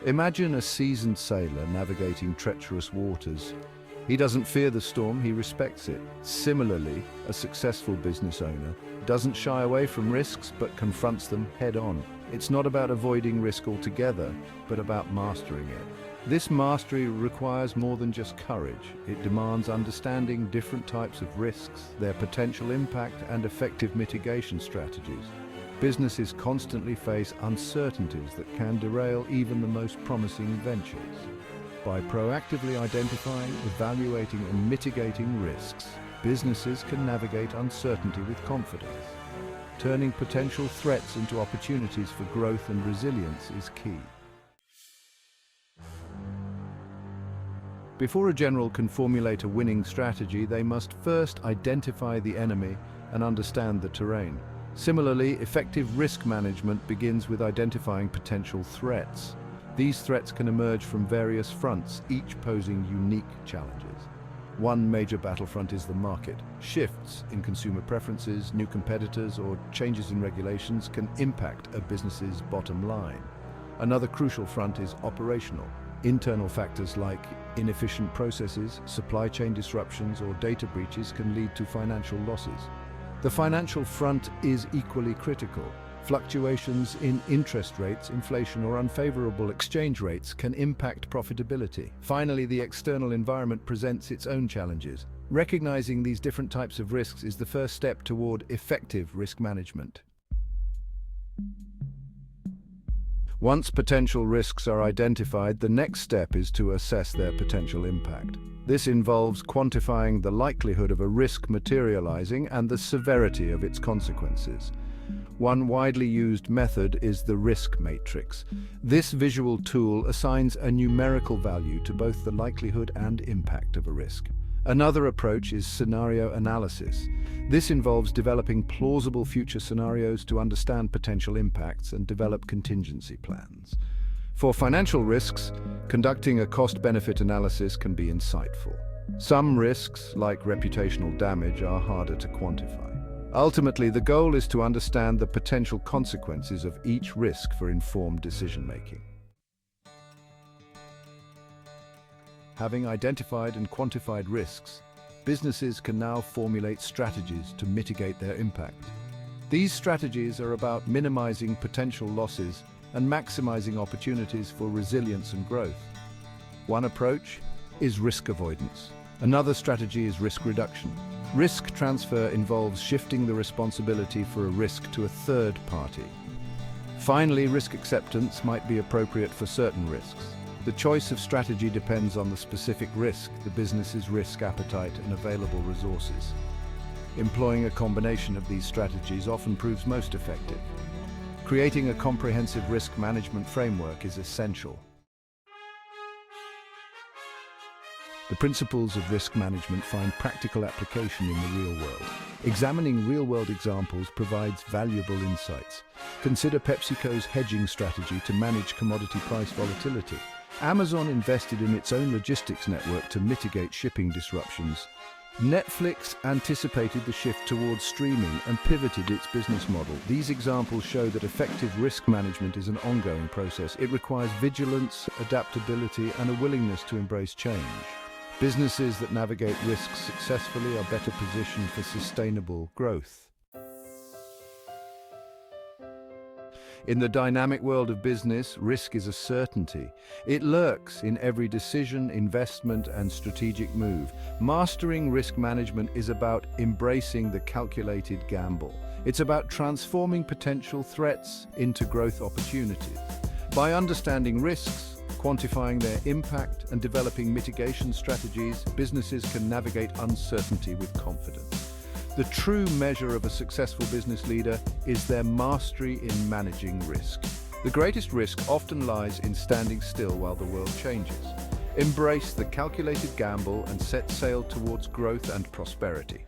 Imagine a seasoned sailor navigating treacherous waters. He doesn't fear the storm, he respects it. Similarly, a successful business owner doesn't shy away from risks but confronts them head-on. It's not about avoiding risk altogether, but about mastering it. This mastery requires more than just courage. It demands understanding different types of risks, their potential impact, and effective mitigation strategies. Businesses constantly face uncertainties that can derail even the most promising ventures. By proactively identifying, evaluating, and mitigating risks, businesses can navigate uncertainty with confidence. Turning potential threats into opportunities for growth and resilience is key. Before a general can formulate a winning strategy, they must first identify the enemy and understand the terrain. Similarly, effective risk management begins with identifying potential threats. These threats can emerge from various fronts, each posing unique challenges. One major battlefront is the market. Shifts in consumer preferences, new competitors, or changes in regulations can impact a business's bottom line. Another crucial front is operational. Internal factors like inefficient processes, supply chain disruptions, or data breaches can lead to financial losses. The financial front is equally critical. Fluctuations in interest rates, inflation, or unfavorable exchange rates can impact profitability. Finally, the external environment presents its own challenges. Recognizing these different types of risks is the first step toward effective risk management. Once potential risks are identified, the next step is to assess their potential impact. This involves quantifying the likelihood of a risk materializing and the severity of its consequences. One widely used method is the risk matrix. This visual tool assigns a numerical value to both the likelihood and impact of a risk. Another approach is scenario analysis. This involves developing plausible future scenarios to understand potential impacts and develop contingency plans. For financial risks, conducting a cost-benefit analysis can be insightful. Some risks, like reputational damage, are harder to quantify. Ultimately, the goal is to understand the potential consequences of each risk for informed decision-making. Having identified and quantified risks, businesses can now formulate strategies to mitigate their impact. These strategies are about minimizing potential losses and maximizing opportunities for resilience and growth. One approach is risk avoidance. Another strategy is risk reduction. Risk transfer involves shifting the responsibility for a risk to a third party. Finally, risk acceptance might be appropriate for certain risks. The choice of strategy depends on the specific risk, the business's risk appetite, and available resources. Employing a combination of these strategies often proves most effective. Creating a comprehensive risk management framework is essential. The principles of risk management find practical application in the real world. Examining real-world examples provides valuable insights. Consider PepsiCo's hedging strategy to manage commodity price volatility. Amazon invested in its own logistics network to mitigate shipping disruptions. Netflix anticipated the shift towards streaming and pivoted its business model. These examples show that effective risk management is an ongoing process. It requires vigilance, adaptability, and a willingness to embrace change. Businesses that navigate risks successfully are better positioned for sustainable growth. In the dynamic world of business, risk is a certainty. It lurks in every decision, investment, and strategic move. Mastering risk management is about embracing the calculated gamble. It's about transforming potential threats into growth opportunities. By understanding risks, quantifying their impact, and developing mitigation strategies, businesses can navigate uncertainty with confidence. The true measure of a successful business leader is their mastery in managing risk. The greatest risk often lies in standing still while the world changes. Embrace the calculated gamble and set sail towards growth and prosperity.